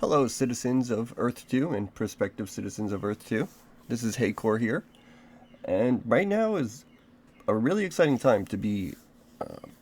Hello, citizens of Earth 2 and prospective citizens of Earth 2. This is Haycore here, and right now is a really exciting time to be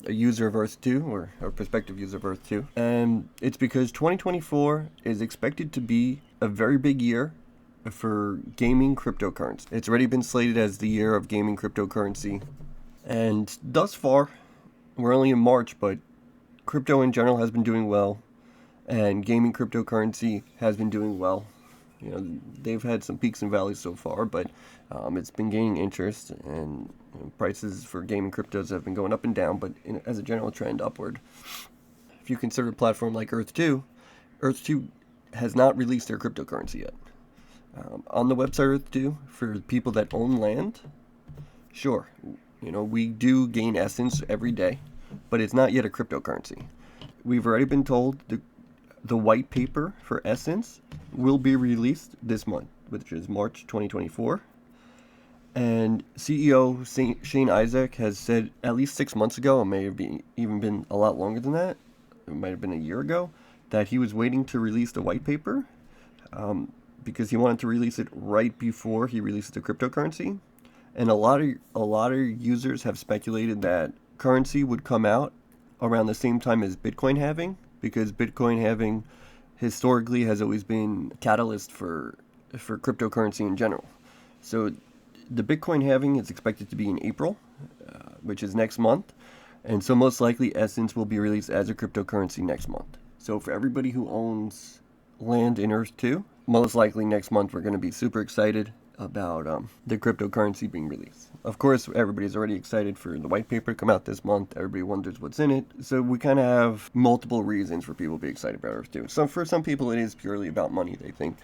a user of Earth 2 or a prospective user of Earth 2. And it's because 2024 is expected to be a very big year for gaming cryptocurrency. It's already been slated as the year of gaming cryptocurrency, and thus far, we're only in March, but crypto in general has been doing well and gaming cryptocurrency has been doing well. You know, they've had some peaks and valleys so far, but it's been gaining interest, and prices for gaming cryptos have been going up and down, but as a general trend, upward. If you consider a platform like Earth 2, Earth 2 has not released their cryptocurrency yet. On the website Earth 2, for people that own land, sure, we do gain essence every day, but it's not yet a cryptocurrency. We've already been told the white paper for Essence will be released this month, which is March 2024. And CEO Shane Isaac has said at least 6 months ago, it may have even been a lot longer than that, it might have been a year ago, that he was waiting to release the white paper because he wanted to release it right before he releases the cryptocurrency. And a lot of users have speculated that currency would come out around the same time as Bitcoin halving, because Bitcoin halving historically has always been a catalyst for cryptocurrency in general. So the Bitcoin halving is expected to be in April, which is next month, and so most likely Essence will be released as a cryptocurrency next month. So for everybody who owns land in Earth 2, most likely next month we're going to be super excited about the cryptocurrency being released. Of course, everybody's already excited for the white paper to come out this month. Everybody wonders what's in it. So we kind of have multiple reasons for people to be excited about Earth 2. So for some people, it is purely about money. They think,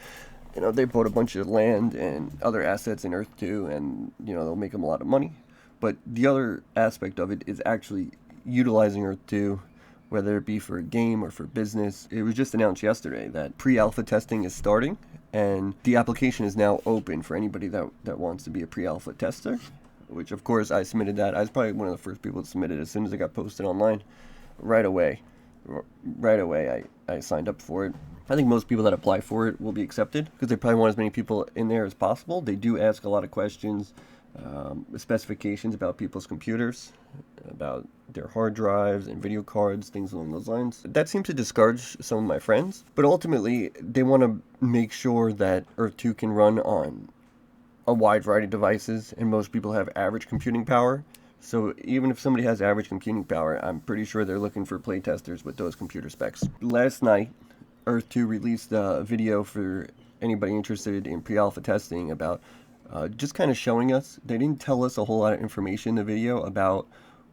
they bought a bunch of land and other assets in Earth 2, and, they'll make them a lot of money. But the other aspect of it is actually utilizing Earth 2, whether it be for a game or for business. It was just announced yesterday that pre-alpha testing is starting, and the application is now open for anybody that wants to be a pre-alpha tester, which of course I submitted that. I was probably one of the first people to submit it as soon as it got posted online. Right away I signed up for it. I think most people that apply for it will be accepted because they probably want as many people in there as possible. They do ask a lot of questions, specifications about people's computers, about their hard drives and video cards, things along those lines. That seems to discourage some of my friends, but ultimately they want to make sure that Earth 2 can run on a wide variety of devices, and most people have average computing power. So even if somebody has average computing power, I'm pretty sure they're looking for playtesters with those computer specs. Last night, Earth 2 released a video for anybody interested in pre-alpha testing about just kind of showing us. They didn't tell us a whole lot of information in the video about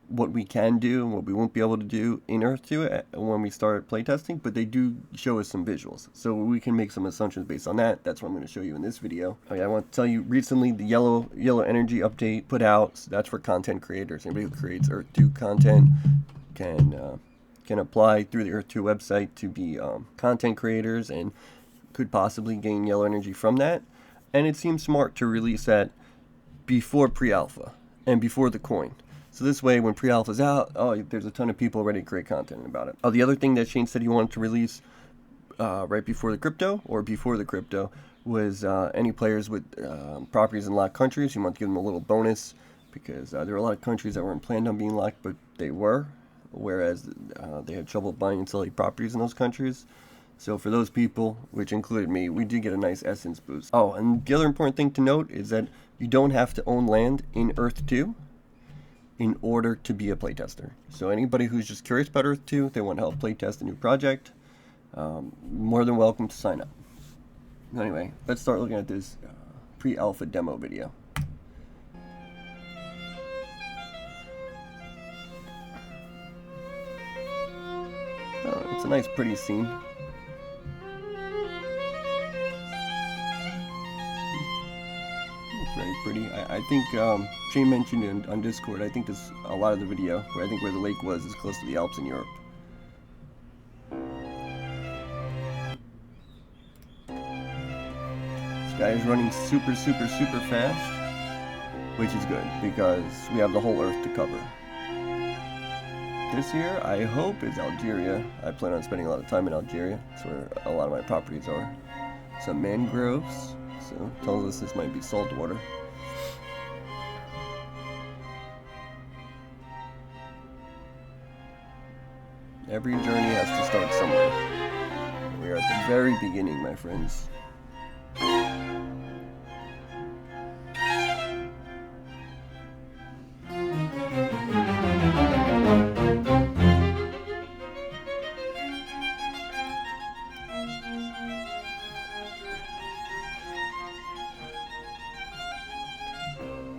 what we can do and what we won't be able to do in Earth 2 when we start playtesting, but they do show us some visuals. So we can make some assumptions based on that. That's what I'm going to show you in this video. Okay, I want to tell you, recently the yellow energy update put out. So that's for content creators. Anybody who creates Earth 2 content can apply through the Earth 2 website to be content creators and could possibly gain yellow energy from that. And it seems smart to release that before pre-alpha and before the coin. So this way, when pre-alpha's out, there's a ton of people ready to create content about it. The other thing that Shane said he wanted to release right before the crypto was any players with properties in locked countries. He wanted to give them a little bonus because there were a lot of countries that weren't planned on being locked, but they were, whereas they had trouble buying and selling properties in those countries. So for those people, which included me, we did get a nice essence boost. And the other important thing to note is that you don't have to own land in Earth 2 in order to be a playtester. So anybody who's just curious about Earth 2, they want to help playtest a new project, more than welcome to sign up. Anyway, let's start looking at this pre-alpha demo video. It's a nice pretty scene. Very pretty. I think Shane mentioned on Discord, I think this a lot of the video where the lake was is close to the Alps in Europe. This guy is running super fast, which is good because we have the whole Earth to cover. This year, I hope, is Algeria. I plan on spending a lot of time in Algeria. That's where a lot of my properties are. Some mangroves, so tells us this might be salt water. Every journey has to start somewhere. We are at the very beginning, my friends.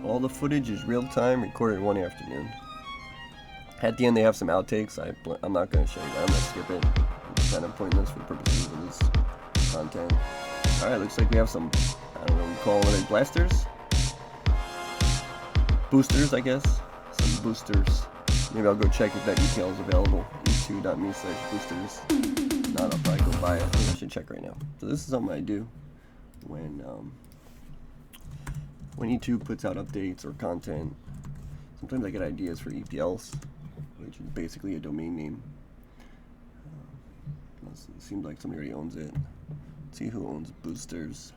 All the footage is real time, recorded one afternoon. At the end, they have some outtakes. I'm not going to show you that. I'm going to skip it. It's kind of pointless for purposes of this content. Alright, looks like we have some, I don't know what we call it, blasters? Boosters, I guess. Some boosters. Maybe I'll go check if that EPL is available. e2.me/boosters. If not, I'll probably go buy it. I think I should check right now. So this is something I do when E2 puts out updates or content. Sometimes I get ideas for EPLs, which is basically a domain name. It seems like somebody already owns it. Let's see who owns boosters.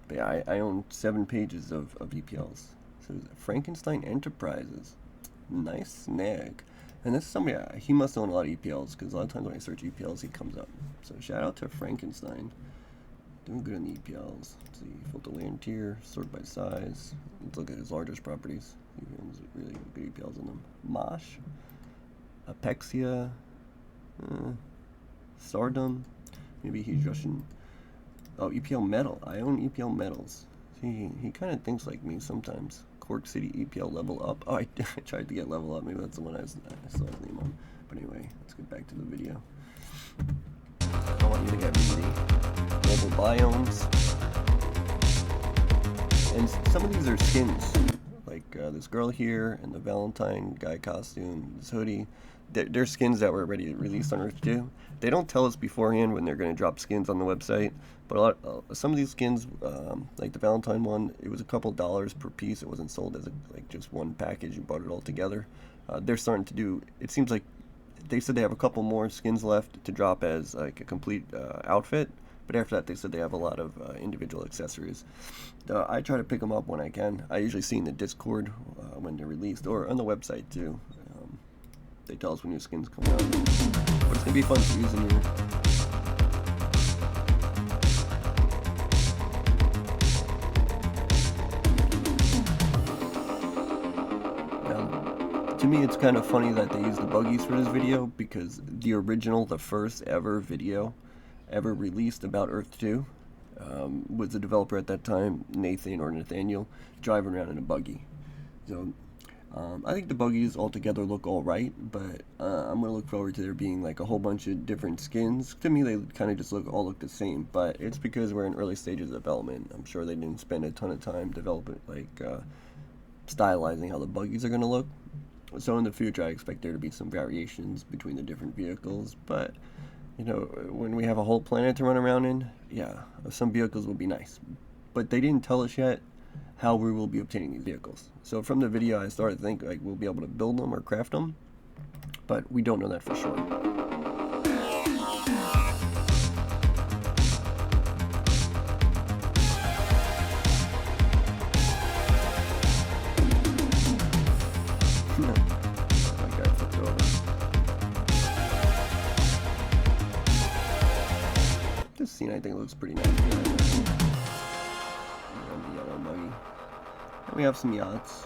But yeah, I own 7 pages of EPLs. So Frankenstein Enterprises. Nice snag. And this is somebody, he must own a lot of EPLs, because a lot of times when I search EPLs, he comes up. So shout out to Frankenstein. Doing good on the EPLs. Let's see, filter land tier, sort by size. Let's look at his largest properties. He owns really good EPLs in them. Mosh, Apexia, Stardom. Maybe he's Russian. Oh, EPL Metal. I own EPL Metals. See, he kind of thinks like me sometimes. Cork City EPL Level Up. Oh, I tried to get Level Up. Maybe that's the one I saw his name on. But anyway, let's get back to the video. I want you to get me mobile biomes. And some of these are skins. Like this girl here and the Valentine guy costume, this hoodie. They're skins that were already released on Earth 2. They don't tell us beforehand when they're going to drop skins on the website, but some of these skins, like the Valentine one, it was a couple dollars per piece. It wasn't sold as like just one package. You bought it all together. They're starting to do. It seems like they said they have a couple more skins left to drop as like a complete outfit, but after that they said they have a lot of individual accessories. I try to pick them up when I can. I usually see in the Discord when they're released, or on the website too. They tell us when new skins come out. But it's gonna be fun to use in here. Now, to me, it's kind of funny that they use the buggies for this video, because the original, the first ever video ever released about Earth 2 was the developer at that time, Nathan or Nathaniel, driving around in a buggy. So I think the buggies altogether look alright, but I'm going to look forward to there being like a whole bunch of different skins. To me, they kind of just all look the same, but it's because we're in early stages of development. I'm sure they didn't spend a ton of time developing, stylizing how the buggies are going to look. So in the future, I expect there to be some variations between the different vehicles, but you know, when we have a whole planet to run around in, yeah, some vehicles will be nice. But they didn't tell us yet how we will be obtaining these vehicles. So from the video, I started to think like we'll be able to build them or craft them, but we don't know that for sure. My guy flipped over. This scene I think looks pretty nice. And we have some yachts.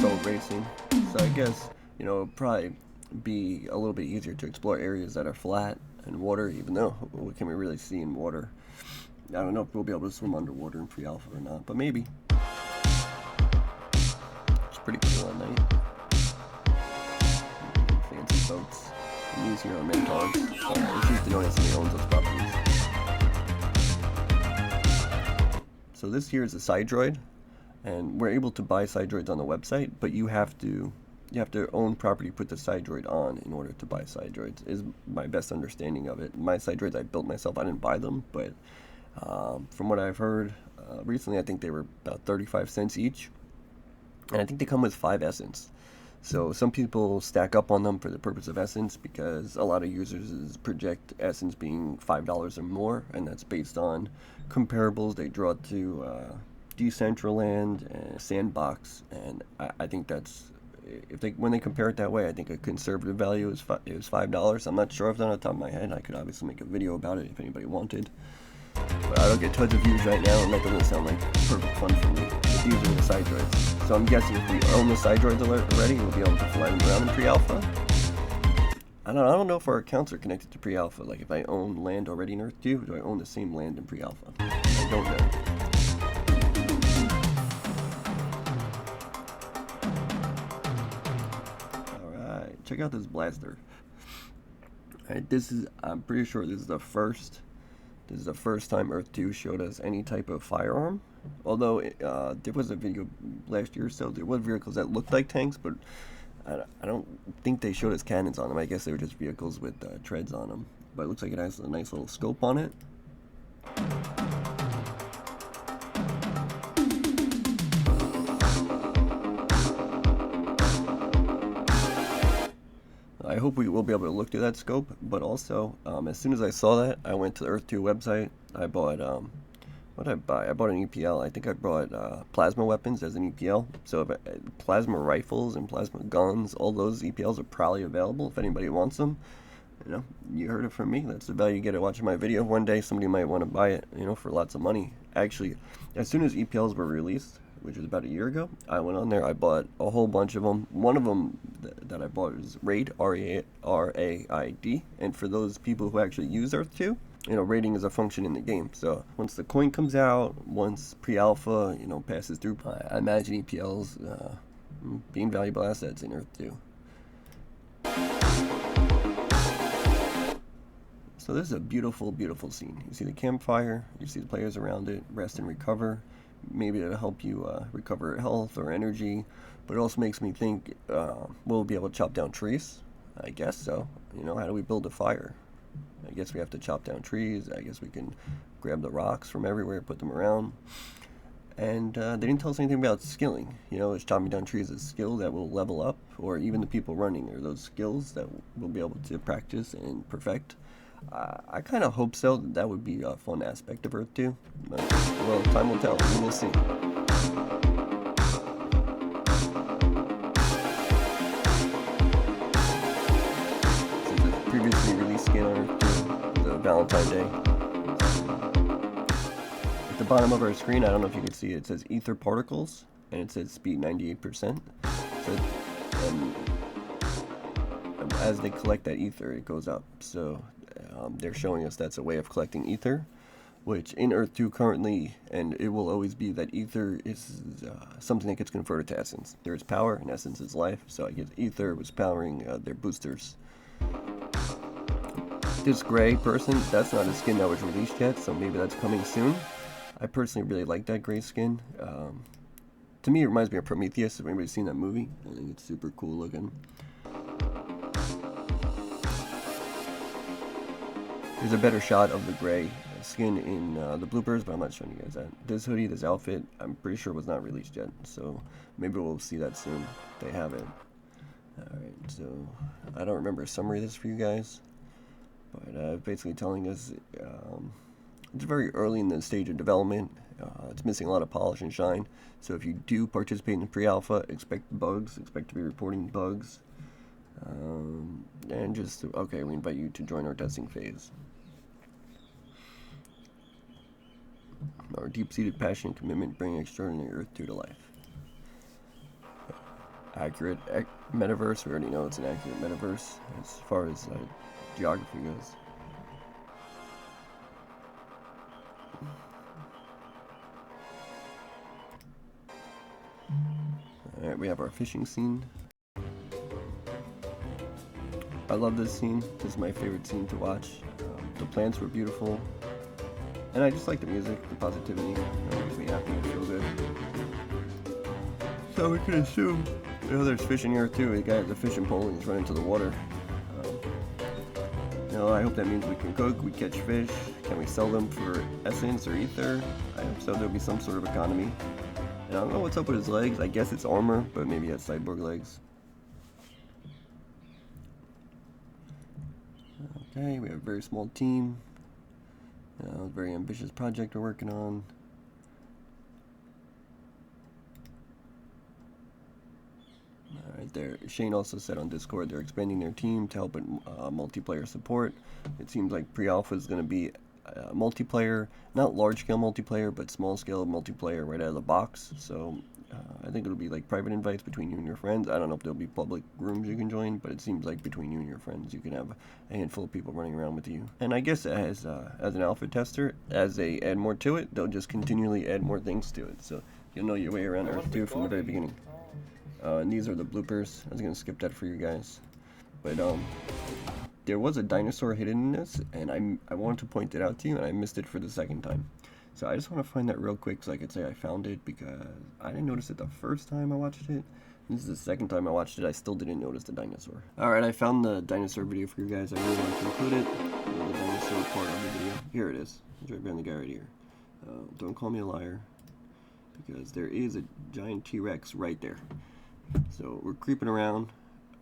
Boat racing. So I guess, you know, it'll probably be a little bit easier to explore areas that are flat and water, even though what can we really see in water? I don't know if we'll be able to swim underwater in Prealpha or not, but maybe. It's pretty cool at night. Fancy boats. And these here are mentors. It's used to knowing somebody owns those properties. So this here is a Sidroid, and we're able to buy Sidroids on the website, but you have to own property, put the Sidroid on in order to buy Sidroids, is my best understanding of it. My Sidroids I built myself. I didn't buy them, but from what I've heard recently, I think they were about 35 cents each. and I think they come with 5 essence. So some people stack up on them for the purpose of essence because a lot of users project essence being $5 or more, and that's based on comparables they draw to Decentraland and Sandbox, and I think that's if they when they compare it that way, I think a conservative value is $5. I'm not sure off the top of my head. I could obviously make a video about it if anybody wanted. But I don't get tons of views right now, and that doesn't sound like perfect fun for me. But these are the side droids. So I'm guessing if we own the side droids already, we'll be able to fly them around in Prealpha. I don't know if our accounts are connected to Prealpha. Like if I own land already in Earth 2, do I own the same land in Prealpha? I don't know. Alright, check out this blaster. Alright, I'm pretty sure this is the first time Earth 2 showed us any type of firearm. Although there was a video last year or so, there were vehicles that looked like tanks, but I don't think they showed us cannons on them. I guess they were just vehicles with treads on them. But it looks like it has a nice little scope on it. I hope we will be able to look through that scope, but also, as soon as I saw that, I went to the Earth 2 website. I bought, what did I buy? I bought an EPL. I think I brought plasma weapons as an EPL. So plasma rifles and plasma guns, all those EPLs are probably available if anybody wants them. You know, you heard it from me. That's the value you get at watching my video. One day somebody might want to buy it, you know, for lots of money. Actually, as soon as EPLs were released, which was about a year ago, I went on there, I bought a whole bunch of them. One of them that I bought is Raid, R-A-I-D, and for those people who actually use Earth 2, you know, raiding is a function in the game. So once the coin comes out, once Prealpha, you know, passes through, I imagine EPLs being valuable assets in Earth 2. So this is a beautiful, beautiful scene. You see the campfire, you see the players around it, rest and recover. Maybe it'll help you recover health or energy, but it also makes me think, we'll be able to chop down trees? I guess so. You know, how do we build a fire? I guess we have to chop down trees. I guess we can grab the rocks from everywhere, put them around. And they didn't tell us anything about skilling. You know, is chopping down trees a skill that will level up, or even the people running are those skills that we'll be able to practice and perfect? I kind of hope so. That would be a fun aspect of Earth 2. But, well, time will tell. We will see. This is a previously released skin on Earth 2, the Valentine's Day. At the bottom of our screen, I don't know if you can see it, it says ether particles, and it says speed 98%. So, and as they collect that ether, it goes up. So they're showing us that's a way of collecting ether, which in Earth 2 currently, and it will always be, that ether is something that gets converted to essence. There is power, and essence is life, so I guess ether was powering their boosters. This gray person, that's not a skin that was released yet, so maybe that's coming soon. I personally really like that gray skin. To me, it reminds me of Prometheus, if anybody's seen that movie. I think it's super cool looking. There's a better shot of the gray skin in the bloopers, but I'm not showing you guys that. This hoodie, this outfit, I'm pretty sure was not released yet, so maybe we'll see that soon. They have it. Alright, so I don't remember a summary of this for you guys, but basically telling us it's very early in the stage of development. It's missing a lot of polish and shine, so if you do participate in the pre-alpha, expect bugs, expect to be reporting bugs. And just, okay, we invite you to join our testing phase. Our deep-seated passion and commitment bring extraordinary Earth 2 to life. Accurate metaverse, we already know it's an accurate metaverse as far as geography goes. Alright, we have our fishing scene. I love this scene. This is my favorite scene to watch. The plants were beautiful. And I just like the music, the positivity. It makes me happy and feel good. So we can assume, you know, there's fish in here too. The guy has a fishing pole and he's running to the water. You know, I hope that means we can cook, we catch fish. Can we sell them for essence or ether? I hope so. There'll be some sort of economy. And I don't know what's up with his legs. I guess it's armor, but maybe he has cyborg legs. Okay, we have a very small team. A very ambitious project we're working on. Alright, there. Shane also said on Discord they're expanding their team to help with multiplayer support. It seems like Prealpha is going to be multiplayer, not large-scale multiplayer, but small-scale multiplayer right out of the box. So I think it'll be like private invites between you and your friends. I don't know if there'll be public rooms you can join, but it seems like between you and your friends you can have a handful of people running around with you. And I guess as an alpha tester, as they add more to it, they'll just continually add more things to it. So you'll know your way around Earth 2 from the very beginning. And these are the bloopers. I was going to skip that for you guys. But there was a dinosaur hidden in this, and I wanted to point it out to you, and I missed it for the second time. So I just want to find that real quick so I could say I found it, because I didn't notice it the first time I watched it. This is the second time I watched it. I still didn't notice the dinosaur. Alright, I found the dinosaur video for you guys. I really want to include it. The dinosaur part of the video. Here it is. It's right behind the guy right here. Don't call me a liar, because there is a giant T-Rex right there. So we're creeping around.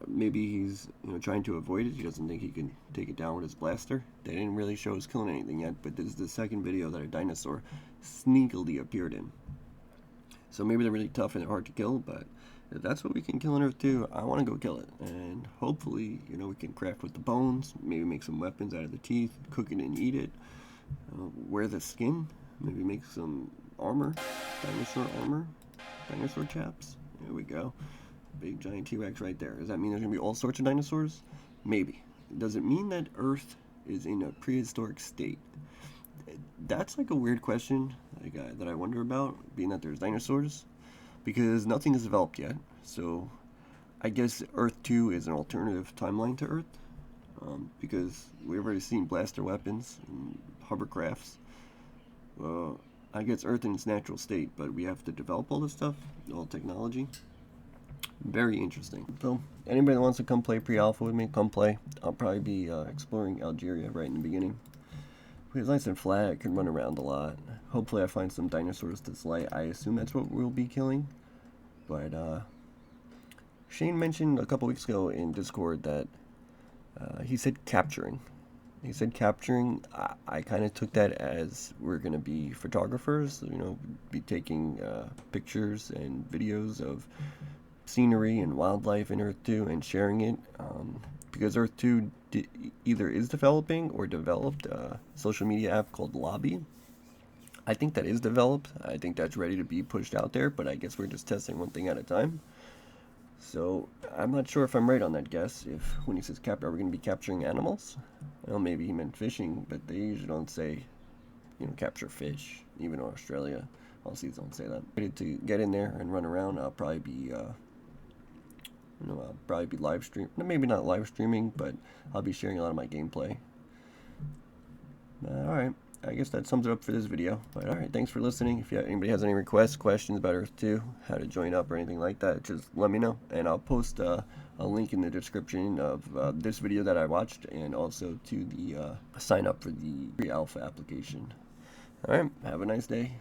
Maybe he's trying to avoid it. He doesn't think he can take it down with his blaster. They didn't really show us killing anything yet, but this is the second video that a dinosaur sneakily appeared in. So maybe they're really tough and they're hard to kill, but if that's what we can kill in Earth 2, I want to go kill it. And hopefully, we can craft with the bones, maybe make some weapons out of the teeth, cook it and eat it, wear the skin, maybe make some armor, dinosaur chaps. There we go. Big giant T-Rex right there. Does that mean there's going to be all sorts of dinosaurs? Maybe. Does it mean that Earth is in a prehistoric state? That's like a weird question that I wonder about, being that there's dinosaurs, because nothing is developed yet. So I guess Earth 2 is an alternative timeline to Earth, because we've already seen blaster weapons and hovercrafts. I guess Earth in its natural state, but we have to develop all this stuff, all technology. Very interesting. So anybody that wants to come play Prealpha with me, come play. I'll probably be exploring Algeria right in the beginning. It's nice and flat. I can run around a lot. Hopefully I find some dinosaurs to slay. I assume that's what we'll be killing. But Shane mentioned a couple weeks ago in Discord that he said capturing. He said capturing. I kind of took that as we're going to be photographers, be taking pictures and videos of scenery and wildlife in Earth 2 and sharing it, because Earth 2 either is developing or developed a social media app called Lobby. I think that is developed. I think that's ready to be pushed out there, but I guess we're just testing one thing at a time. So I'm not sure if I'm right on that guess. If when he says capture, are we going to be capturing animals? Well, maybe he meant fishing, but they usually don't say, capture fish. Even in Australia, Aussies don't say that. Ready to get in there and run around. I'll probably be I'll probably be live stream. Maybe not live streaming, but I'll be sharing a lot of my gameplay. Alright, I guess that sums it up for this video. But alright, thanks for listening. If anybody has any requests, questions about Earth 2, how to join up or anything like that, just let me know. And I'll post a link in the description of this video that I watched, and also to the sign up for the Prealpha application. Alright, have a nice day.